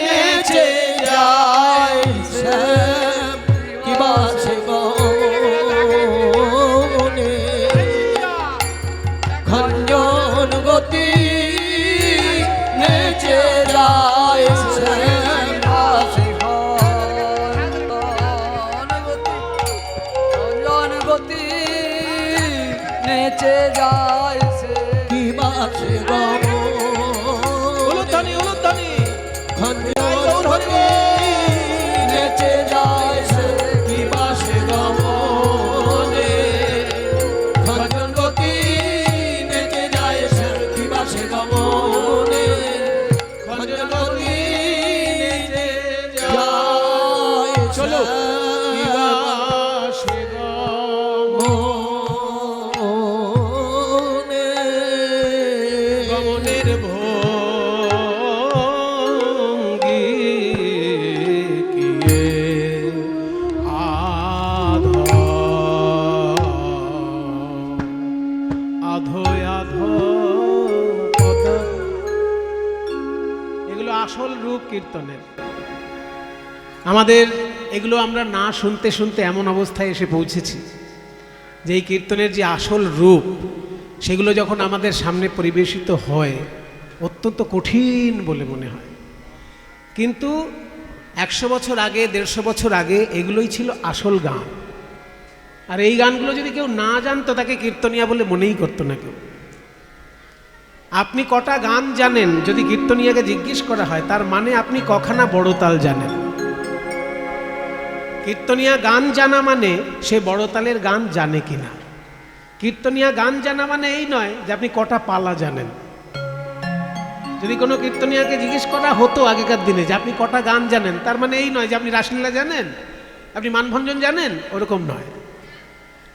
নেচে যায় শ্যাম কি বাসে খঞ্জন গতি নেচে যায় শ্যাম বাসে গতি নেচে যায় সে কি বাসে উলুধ্বনি উলুধ্বনি খঞ্জন গতি নেচে যায় সে কি বাসে গমনে খঞ্জন গতি নেচে যায় সে কি বাসে গমনে খঞ্জন গতি নেচে যায় চলো কি বাসে গমনের ভঙ্গি কিয়ে আধো আধো পদ এগুলো আসল রূপ কীর্তনের। আমাদের এগুলো আমরা না শুনতে শুনতে এমন অবস্থায় এসে পৌঁছেছি যে এই কীর্তনের যে আসল রূপ সেগুলো যখন আমাদের সামনে পরিবেশিত হয় অত্যন্ত কঠিন বলে মনে হয়, কিন্তু 100 বছর আগে 150 বছর আগে এগুলোই ছিল আসল গান। আর এই গানগুলো যদি কেউ না জানতো তাকে কীর্তনিয়া বলে মনেই করতো না কেউ। আপনি কটা গান জানেন যদি কীর্তনিয়াকে জিজ্ঞেস করা হয় তার মানে আপনি কখানা বড় তাল জানেন। কীর্তনিয়া গান জানা মানে সে বড় তালের গান জানে কিনা। কীর্তনিয়া গান জানা মানে এই নয় যে আপনি কটা পালা জানেন। যদি কোনো কীর্তনিয়াকে জিজ্ঞেস করা হতো আগেকার দিনে যে আপনি কটা গান জানেন, তার মানে এই নয় যে আপনি রাসলীলা জানেন, আপনি মানভঞ্জন জানেন, ওরকম নয়।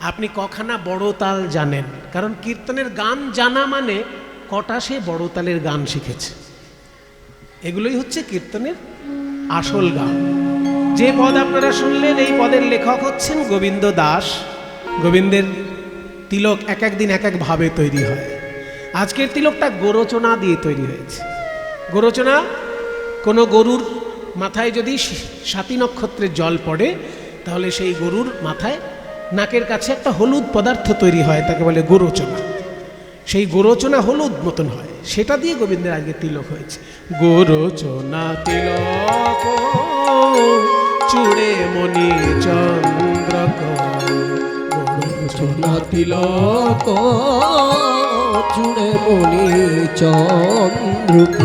আপনি কখানা বড় তাল জানেন, কারণ কীর্তনের গান জানা মানে কটা সে বড় তালের গান শিখেছে। এগুলোই হচ্ছে কীর্তনের আসল গান। যে পদ আপনারা শুনলেন এই পদের লেখক হচ্ছেন গোবিন্দ দাস। গোবিন্দের তিলক এক এক দিন এক এক ভাবে তৈরি হয়। আজকের তিলকটা গোরচনা দিয়ে তৈরি হয়েছে। গোরচনা কোনো গরুর মাথায় যদি 7 নক্ষত্রের জল পড়ে তাহলে সেই গরুর মাথায় নাকের কাছে একটা হলুদ পদার্থ তৈরি হয়, তাকে বলে গোরচনা। সেই গোরচনা হলুদ মতন হয়, সেটা দিয়ে গোবিন্দের আগে তিলক হয়েছে। গোরচনা তিলক চূড়ে মণি চন্দ্রক, গোরচনা তিলক চূড়ে মণি চন্দ্রক।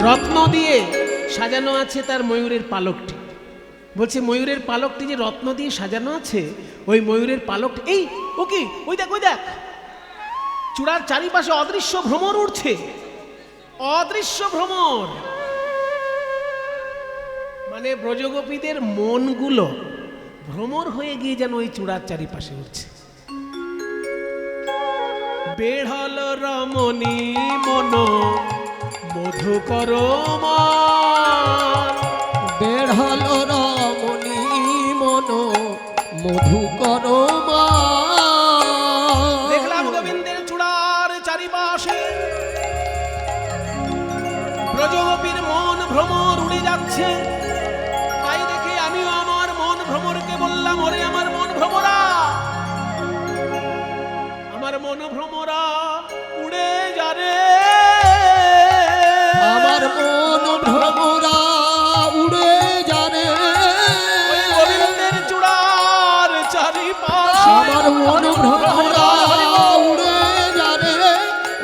রত্ন দিয়ে সাজানো আছে তার ময়ূরের পালকটি। বলছে ময়ূরের পালকটি যে রত্ন দিয়ে সাজানো আছে, ওই ময়ূরের পালকটি এই ও কি ওই দেখ ওই দেখ, চূড়ার চারিপাশে অদৃশ্য ভ্রমর উঠছে, অদৃশ্য ভ্রমর। মানে ব্রজগোপীদের মনগুলো ভ্রমর হয়ে গিয়ে যেন ওই চূড়ার চারিপাশে উঠছে। বেঢ়ল রমণী মন মধুকর মন, বেড়ালো রমণী মন মধুকর মা দেখলাম গোবিন্দের চূড়ার চারিপাশে ব্রজগোপীর মন ভ্রমর উড়ে যাচ্ছে। তাই দেখে আমিও আমার মন ভ্রমরকে বললাম, ওরে আমার মন ভ্রমরা, আমার মন ভ্রমরা উড়ে যা রে। আমার মন ভ্রমরা উড়ে জানে ওই গোবিন্দের চূড়ার চারিপাশে আমার মন ভ্রমরা উড়ে জানে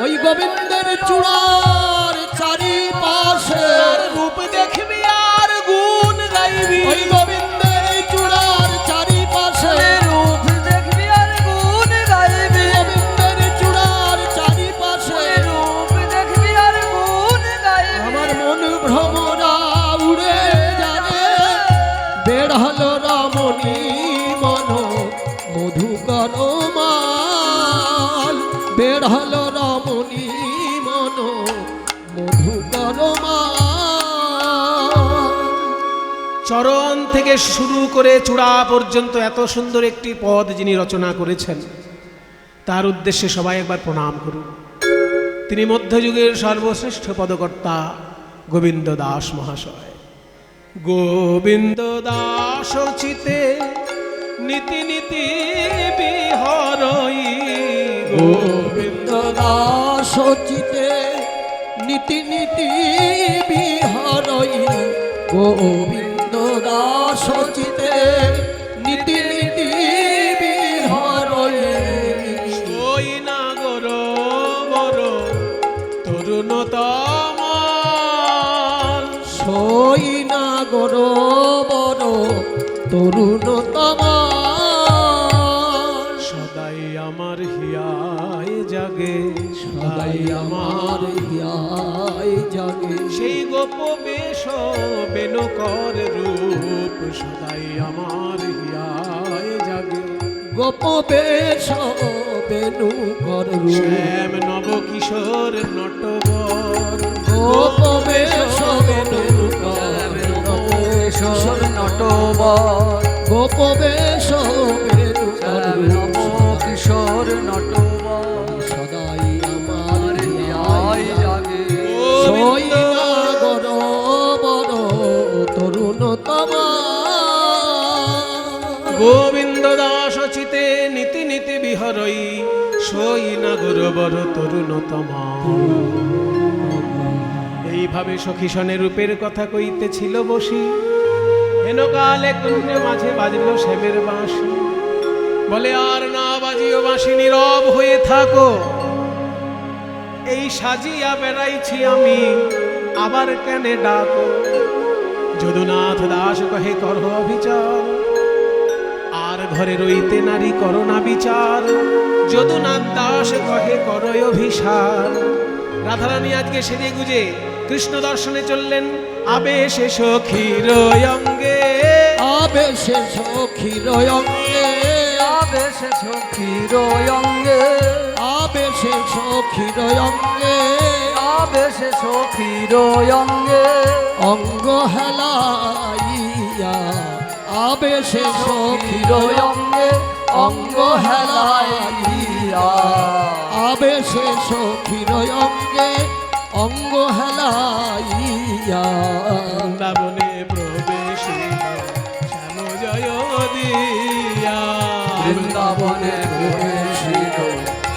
ওই গোবিন্দের চূড়ার চারিপাশে তার রূপ দেখবি আর গুণ গাইবি। ওই গোবিন্দের চূড়ার চারিপাশে রূপ দেখবি আর গুণ গাইবি। গোবিন্দের চূড়ার চারিপাশে রূপ দেখবি আর গুণ গাইবি। আমার মন ভ্রমরা উড়ে জানে বেড়ালো রমণী মন মধুকর মাল বেড়ালো রমণী মন মধুকর মাল চরণ থেকে শুরু করে চূড়া পর্যন্ত এত সুন্দর একটি পদ যিনি রচনা করেছেন, তার উদ্দেশ্যে সবাই একবার প্রণাম করুন। তিনি মধ্যযুগের সর্বশ্রেষ্ঠ পদকর্তা গোবিন্দ দাস মহাশয়। গোবিন্দ দাস চিতে নীতি নীতি বিহরই, গোবিন্দ দাস চিতে নীতি নীতি বিহরই গোবিন্দ দাস চিতে নীতি নীতি বিহরই ওই নাগর বড় তরুণতম, সই নাগর বড় তরুণতম সদাই আমার হিয়ায় জাগে, সদাই আমার হিয়ায় জাগে সেই গোপ বেশ বেনকর রূপ, সদাই আমার হিয়ায় জাগে। গোপ বেশ বেনু কর শ্যাম নব কিশোর নটবর, গোপ বেশ বেনু কর কিশোর নটবর। গোপ বেশ বেনু কর কিশোর নটবর। সদাই আমার হিয়ায় জাগে। সই নাগর বড় তরুণতম গোবিন্দ দাস চিতে নীতি নীতি বিহরই, সই নাগর বড় তরুণতম। এইভাবে সখীসনে রূপের কথা কইতেছিল বসি, হেনকালে কুঞ্জ মাঝে বাজল শ্যামের বাঁশি। বলে আর না বাজিও বাঁশি, নীরব হয়ে থাকো, এই সাজিয়া বেড়াইছি আমি, আবার কেনে ডাকো। যদুনাথ দাস কহে কর অভিচার, আর ঘরে রইতে নারী করো না বিচার। যদুনাথ দাস কহে কর অভিসার। রাধারানী আজকে সেজে গুজে কৃষ্ণ দর্শনে চললেন, আবেশে সখীর অঙ্গে, আবেশে সখীর অঙ্গে আবেশে সখীর অঙ্গে। আবেশে সখীর অঙ্গে আবেশে সখীর অঙ্গে। অঙ্গ হেলাইয়া আবেশে সখীর অঙ্গে অঙ্গ হেলাইয়া। আবেশে সখীর অঙ্গে অঙ্গ হেলাইয়া বৃন্দাবনে প্রবেশিল শ্যাম জয় দিয়া, বৃন্দাবনে প্রবেশিল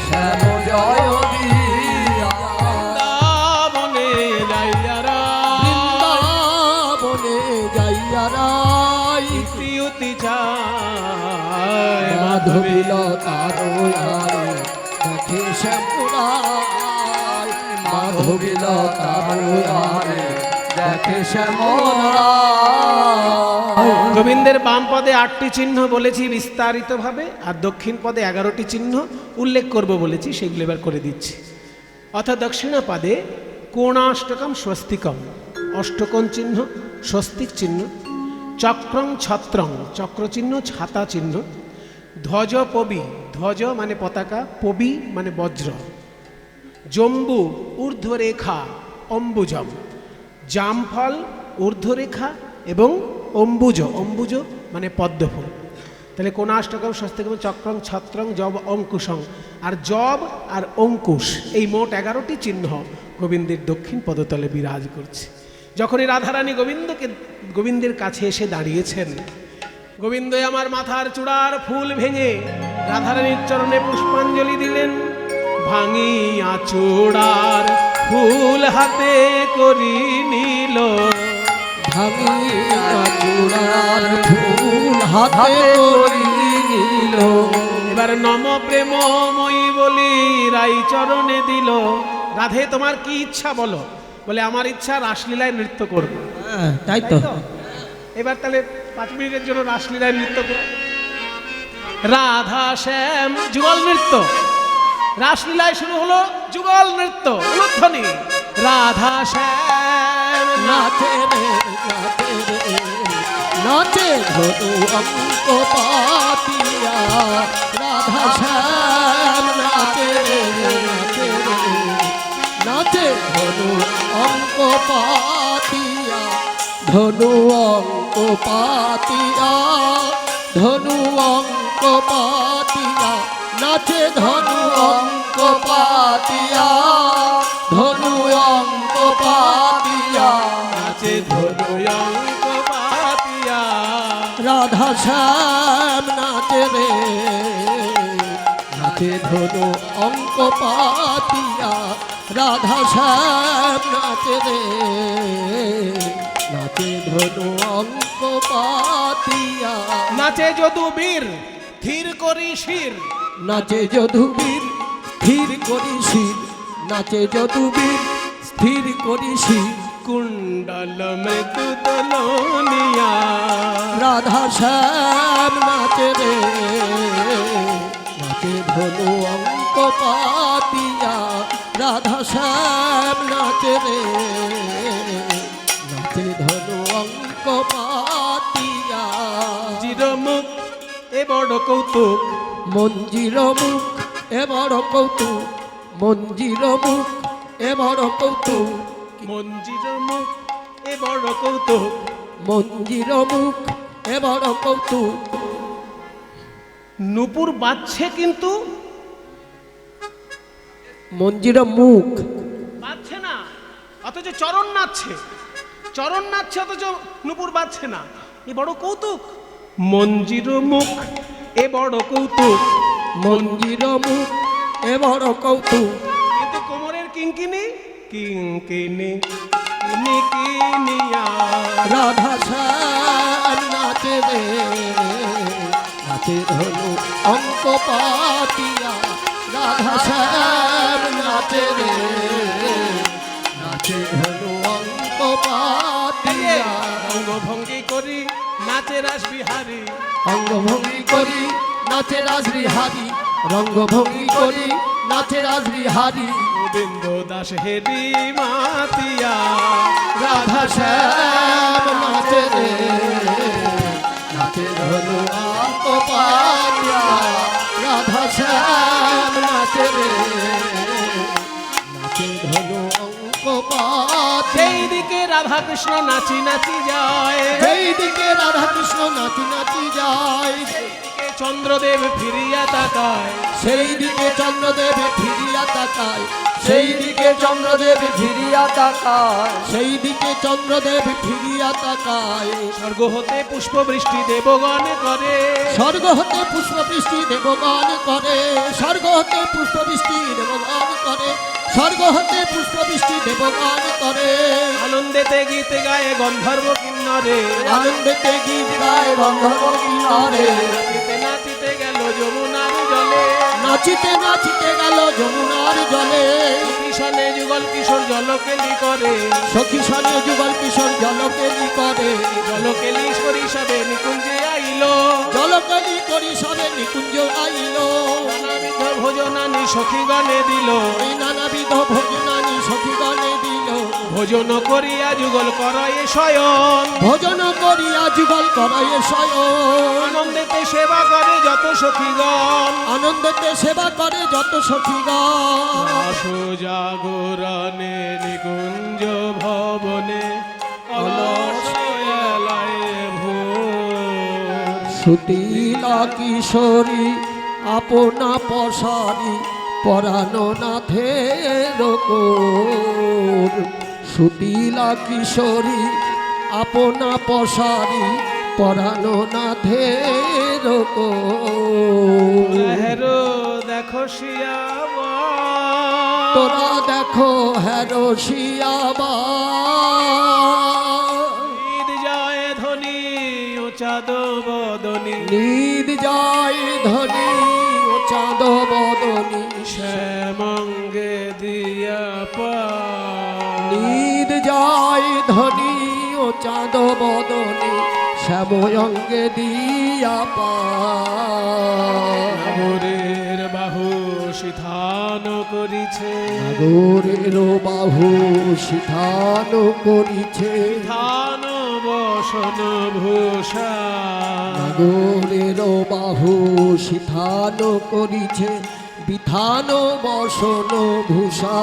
শ্যাম জয় দিয়া। বৃন্দাবনে যাইয়ারা, বৃন্দাবনে যাইয়া রাই ইতি চায় মাধবিল তারো দেখে শ্যামরাই মাধবিল তারো দেখে শ্যামরাই। গোবিন্দের বাম পদে 8টি চিহ্ন বলেছি বিস্তারিতভাবে, আর দক্ষিণ পদে 11টি চিহ্ন উল্লেখ করব বলেছি, সেগুলো এবার করে দিচ্ছি। অর্থাৎ দক্ষিণ পদে কোণাষ্টকম স্বস্তিকম, অষ্টকোণ চিহ্ন, স্বস্তিক চিহ্ন, চক্রং ছত্রং, চক্র চিহ্ন, ছাতা চিহ্ন, ধ্বজ পবি, ধ্বজ মানে পতাকা, পবি মানে বজ্র, জম্বু ঊর্ধ্বরেখা অম্বুজম, জামফল ঊর্ধ্বরেখা এবং অম্বুজ, অম্বুজ মানে পদ্মফুল। তাহলে কোণাষ্টকম স্বস্তিকম চক্রং ছত্রং জব অঙ্কুশং, আর জব আর অঙ্কুশ এই মোট 11টি চিহ্ন গোবিন্দের দক্ষিণ পদতলে বিরাজ করছে। যখনই রাধারানী গোবিন্দের কাছে এসে দাঁড়িয়েছেন, গোবিন্দ আমার মাথার চূড়ার ফুল ভেঙে রাধারানীর চরণে পুষ্পাঞ্জলি দিলেন। ভাঙিয়া চূড়ার ফুল হাতে করি নিল, ভাঙিয়া চূড়ার ফুল হাতে করি নিল। এবার নম প্রেমময়ী বলি রাই চরণে দিল। রাধে তোমার কি ইচ্ছা বলো? বলে আমার ইচ্ছা রাসলীলায় নৃত্য করব। তাই তো। এবার তাহলে 5 মিনিটের জন্য রাসলীলায় নৃত্য করব। রাধা শ্যাম যুগল নৃত্য, রাসলীলায় শুরু হলো যুগল নৃত্য, উলুধ্বনি। রাধা শ্যাম নাচে রে নাচে রে নাচে ধনু অঙ্ক পাতিয়া, রাধা শ্যাম নাচে রে নাচে রে নাচে ধনু অঙ্ক পাতিয়া, ধনু অঙ্ক পাতিয়া, ধনু অঙ্ক পাতিয়া, নাচে ধনু অঙ্ক পাতিয়া, ধনু অঙ্ক পাতিয়া, নাচে ধনু অঙ্ক পাতিয়া। রাধা শ্যাম নাচে রে নাচে ধনু অঙ্ক পাতিয়া, রাধা শ্যাম নাচে রে নাচে ধনু অঙ্ক পাতিয়া। নাচে যদুবীর ধীর করি শির, নাচে যদুবীর স্থির করি শির, নাচে যদুবীর স্থির করি শির। কুণ্ডল মৃত্যু দলনিয়া। রাধা শ্যাম নাচে রে নাচে ধনু অঙ্ক পাতিয়া, রাধা শ্যাম নাচে রে নাচে ধনু অঙ্ক পাতিয়া। চিরমুখ এ বড় কৌতুক, মঞ্জির মুখ এ বড় কৌতুক, মঞ্জির মুখ এ বড় কৌতুক, মঞ্জির মুখ এ বড় কৌতুক। মঞ্জির মুখ এ বড় কৌতুক। নূপুর বাজছে কিন্তু মঞ্জির মুখ বাজছে না, অথচ চরণ নাচছে, চরণ নাচছে অথচ নূপুর বাজছে না। এ বড় কৌতুক। মঞ্জির মুখ এ বড় কৌতুক, মঞ্জির মুখ এ বড় কৌতুক। কিন্তু কোমরের কিঙ্কিনি কিঙ্কিনি কিনিয়া। রাধা শ্যাম নাচে রে নাচে ধনু অঙ্ক পাতিয়া, রাধা শ্যাম নাচে রে নাচে ধনু অঙ্ক পাতিয়া। অঙ্গভঙ্গি করি নাচে রাস বিহারী, অঙ্গভঙ্গি করি নাচে রাসবিহারী, রঙ্গভঙ্গি করি নাচে রাসবিহারী। গোবিন্দ দাস হেরি মাতিয়া। রাধা শ্যাম নাচে রে নাচে ধনু অঙ্ক পাতিয়া, রাধা শ্যাম নাচে রে নাচে ধনু অঙ্ক পাতিয়া। সেই দিকে রাধা কৃষ্ণ নাচি নাচি যায়, সেই দিকে রাধা কৃষ্ণ নাচি নাচি যায়, চন্দ্রদেব ফিরিয়া তাকায়, সেই দিকে চন্দ্রদেব ফিরিয়া তাকায়, সেই দিকে চন্দ্রদেব ফিরিয়া তাকায়, সেই দিকে চন্দ্রদেব ফিরিয়া তাকায়। স্বর্গ হতে পুষ্প বৃষ্টি দেবগণ করে, স্বর্গ হতে পুষ্প বৃষ্টি দেবগান করে, স্বর্গ হতে পুষ্প বৃষ্টি দেবগান করে, স্বর্গ হতে পুষ্প বৃষ্টি দেবগান করে। আনন্দেতে গীত গায়ে গন্ধর্ব কিন্নরে, আনন্দেতে গীত গায়ে গন্ধর্ব কিন্নরে, নাচিতে নাচিতে গেল যমুনার জলে, নাচিতে নাচিতে গেল যমুনার জলে। কিশনে যুগল কিশোর জলকেলি করে, সখী সনে যুগল কিশোর জলকেলি করে, জলকেলি সরিষাবে নিকুঞ্জে আইলো, জলকেলি করি সবে নিকুঞ্জ আইল। নানাবিধ ভোজনানি সখীগণে দিল, এই নানাবিধ ভোজনানি সখীগণে দিল। ভোজন করিয়া যুগল করয়ে শয়ন, ভোজন করিয়া যুগল করয়ে শয়ন। আনন্দেতে সেবা করে যত সখীগণ, আনন্দেতে সেবা করে যত সখীগণ। রাস জাগরণে নিকুঞ্জ ভবনে অলস এলায় সুতীলা কিশোরী আপনা পশারি পরানো নাথের কোর। সুতীলা কিশোরী আপনা পশারি পরানো নাথের কোর। হেরো দেখো শিয়াবা, তোরা দেখো হেরো শিয়াবা, ঈদ যায় ধনী ও চাঁদ বদনী, নিদ যায় ধনী ও চাঁদ বদনী, শ্যামঙ্গে দিয়া পা, নিদ যায় ধনী ও চাঁদ বদনী, শ্যাময়ঙ্গে দিয়া পা। নাগরের বাহু সিধান করিছে, নাগরের বাহু সিধান করিছে, ধান বসন ভূষা, নাগরের বাহু সিধান করিছে, বিধান বসন ভূষা।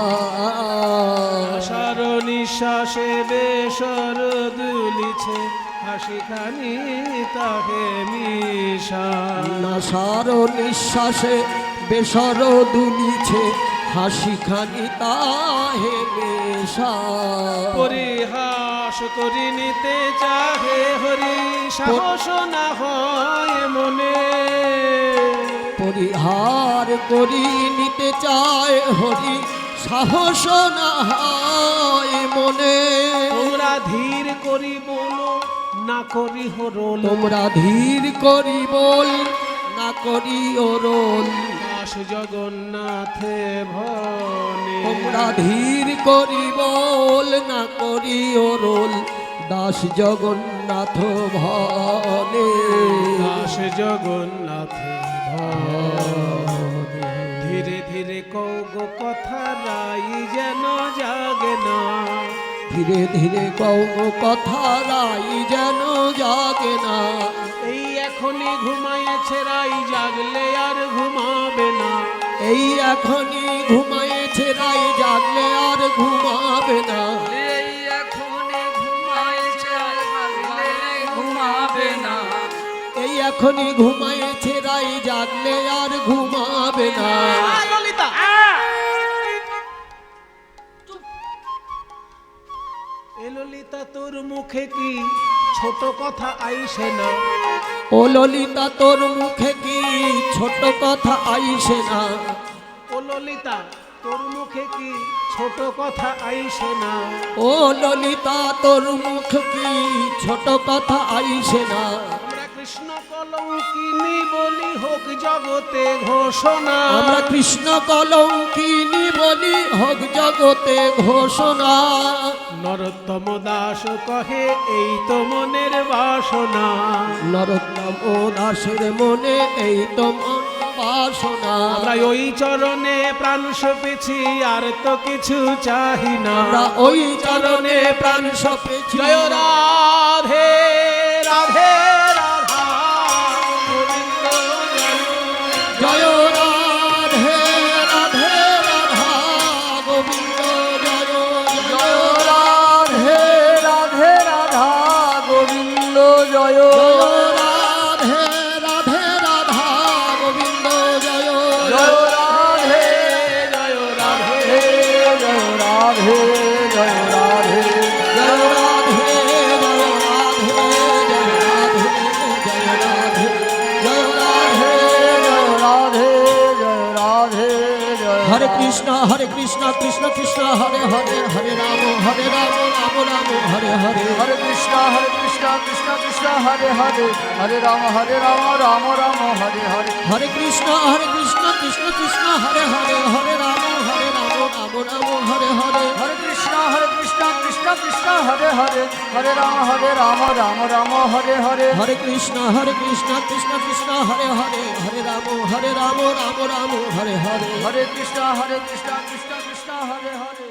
আশার নিঃশ্বাসে বেসর দুলিছে, হাসি খানি তাহে মিশা, নাসার নিঃশ্বাসে বেসর দুলিছে, হাসি খানি তাহে মেশা। পরিহাস করি নিতে চাহে হরি, সাহস না হয় মনে, পরিহার করি নিতে চায় হরি, সাহস না হয় মনে। তোমরা ধীর করি বলো না করি হরল, তোমরা ধীর করি বল না করি ওরল, দাস জগন্নাথে ভনে, তোমরা ধীর করি বল না করি ওরল, দাস জগন্নাথ ভনে। দাস জগন্নাথে ভনে। ধীরে ধীরে কৌগ কথা রাই যেন জাগে না, ধীরে ধীরে কৌ কথা রাই যেন জাগে না। এই এখনই ঘুমাইছে রাই, জাগলে আর ঘুমাবে না, এই এখনই ঘুমায়েছে রাই, জাগলে আর ঘুমাবে না। এই এখনই ঘুমাইছে জাগলে ঘুমাবে না, এই এখনই ঘুমায়েছে রাই, জাগলে আর ঘুমাবে না। ললিতা এ ললিতা তোর মুখে কি ছোট কথা আইসে না, ও ললিতা তোর মুখে কি ছোট কথা আইসে না। ও ললিতা তোর মুখে কি ছোট কথা আইসে না, ও ললিতা তোর মুখ কি ছোট কথা আইসে না। আমরা কৃষ্ণ কলঙ্কিনী বলি হোক জগতে ঘোষণা, আমরা কৃষ্ণ কলঙ্কিনী বলি হোক জগতে ঘোষণা। নরোত্তম দাস কহে এই তো মনের বাসনা, নরোত্তম দাসের মনে এই তো মন বাসনা। আমরা ওই চরণে প্রাণ সপেছি আর তো কিছু চাহি না, আমরা ওই চরণে প্রাণ সপেছি। জয় রাধে রাধে রাধা গোবিন্দ জয়, জয় রাধে রাধে রাধা গোবিন্দ জয়। জয় রাধে রাধে রাধা গোবিন্দ জয়, রাধে রাধে রাধা গোবিন্দ জয়। জয় রাধে জয় রাধে জয় রাধে জয় রাধে জয় রাধে জয় রাধে জয় রাধে জয় রাধে জয় রাধে। জয় রাধে জয় হরে কৃষ্ণ কৃষ্ণ কৃষ্ণ হরে হরে, হরে রাম রাম রাম হরে হরে। হরে কৃষ্ণ কৃষ্ণ কৃষ্ণ হরে হরে, হরে রাম রাম রাম হরে হরে। হরে কৃষ্ণ কৃষ্ণ কৃষ্ণ হরে হরে, হরে রাম রাম রাম হরে হরে। হরে কৃষ্ণ কৃষ্ণ কৃষ্ণ হরে হরে, হরে রাম রাম হরে হরে। হরে কৃষ্ণ কৃষ্ণ কৃষ্ণ হরে হরে, হরে রাম রাম রাম হরে হরে। হরে কৃষ্ণ কৃষ্ণ কৃষ্ণ হরে হরে।